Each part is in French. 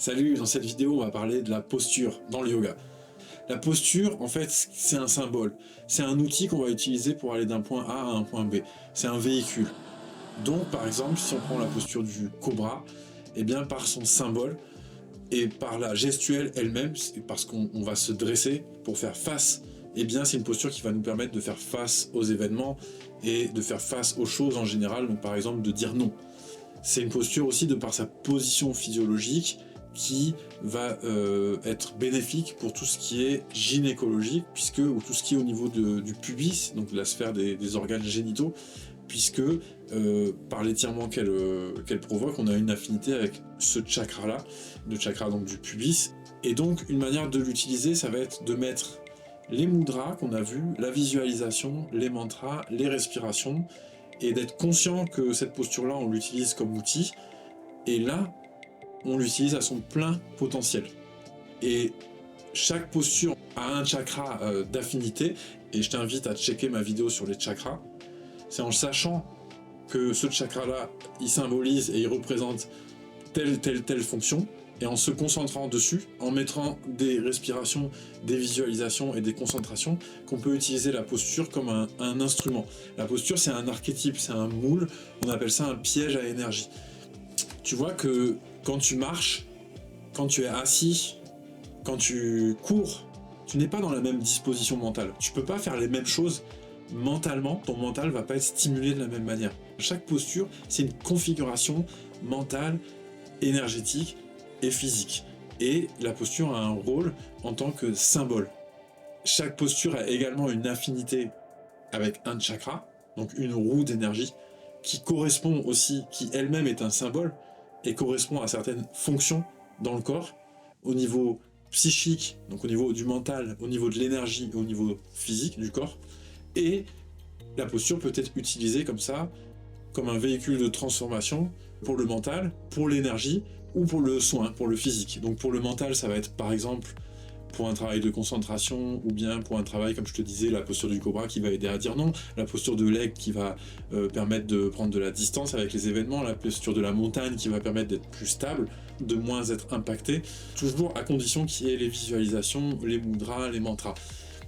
Salut, dans cette vidéo, on va parler de la posture dans le yoga. La posture, en fait, c'est un symbole. C'est un outil qu'on va utiliser pour aller d'un point A à un point B. C'est un véhicule. Donc, par exemple, si on prend la posture du cobra, eh bien, par son symbole et par la gestuelle elle-même, parce qu'on va se dresser pour faire face, eh bien, c'est une posture qui va nous permettre de faire face aux événements et de faire face aux choses en général. Donc, par exemple, de dire non. C'est une posture aussi de par sa position physiologique qui va être bénéfique pour tout ce qui est gynécologique, ou tout ce qui est au niveau du pubis, donc de la sphère des organes génitaux, puisque par l'étirement qu'elle provoque, on a une affinité avec ce chakra-là, le chakra donc du pubis. Et donc une manière de l'utiliser, ça va être de mettre les mudras qu'on a vus, la visualisation, les mantras, les respirations, et d'être conscient que cette posture-là, on l'utilise comme outil, et là, on l'utilise à son plein potentiel. Et chaque posture a un chakra d'affinité, et je t'invite à checker ma vidéo sur les chakras. C'est en sachant que ce chakra-là, il symbolise et il représente telle fonction, et en se concentrant dessus, en mettant des respirations, des visualisations et des concentrations, qu'on peut utiliser la posture comme un instrument. La posture, c'est un archétype, c'est un moule, on appelle ça un piège à énergie. Tu vois que quand tu marches, quand tu es assis, quand tu cours, tu n'es pas dans la même disposition mentale. Tu peux pas faire les mêmes choses mentalement, ton mental va pas être stimulé de la même manière. Chaque posture, c'est une configuration mentale, énergétique et physique. Et la posture a un rôle en tant que symbole. Chaque posture a également une affinité avec un chakra, donc une roue d'énergie, qui correspond aussi, qui elle-même est un symbole, et correspond à certaines fonctions dans le corps, au niveau psychique, donc au niveau du mental, au niveau de l'énergie, au niveau physique du corps. Et la posture peut être utilisée comme ça, comme un véhicule de transformation pour le mental, pour l'énergie ou pour le soin, pour le physique. Donc pour le mental, ça va être par exemple pour un travail de concentration, ou bien pour un travail, comme je te disais, la posture du cobra qui va aider à dire non, la posture de l'aigle qui va permettre de prendre de la distance avec les événements, la posture de la montagne qui va permettre d'être plus stable, de moins être impacté, toujours à condition qu'il y ait les visualisations, les mudras, les mantras.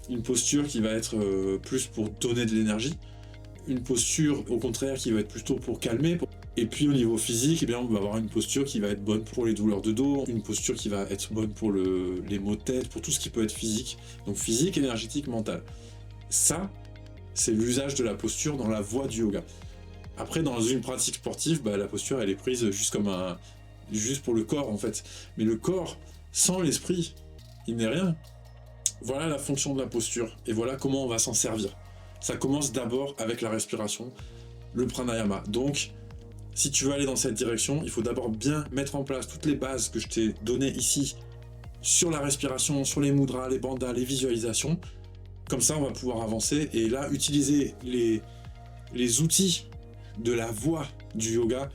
Une posture qui va être plus pour donner de l'énergie, une posture au contraire qui va être plutôt pour calmer. Et puis au niveau physique, eh bien, on va avoir une posture qui va être bonne pour les douleurs de dos, une posture qui va être bonne pour les maux de tête, pour tout ce qui peut être physique. Donc physique, énergétique, mental. Ça, c'est l'usage de la posture dans la voie du yoga. Après, dans une pratique sportive, la posture, elle est prise juste pour le corps en fait. Mais le corps, sans l'esprit, il n'est rien. Voilà la fonction de la posture, et voilà comment on va s'en servir. Ça commence d'abord avec la respiration, le pranayama. Donc, si tu veux aller dans cette direction, il faut d'abord bien mettre en place toutes les bases que je t'ai données ici sur la respiration, sur les mudras, les bandhas, les visualisations. Comme ça, on va pouvoir avancer et là, utiliser les outils de la voie du yoga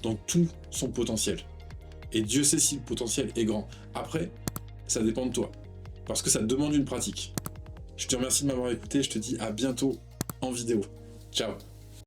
dans tout son potentiel. Et Dieu sait si le potentiel est grand. Après, ça dépend de toi, parce que ça demande une pratique. Je te remercie de m'avoir écouté, je te dis à bientôt en vidéo. Ciao.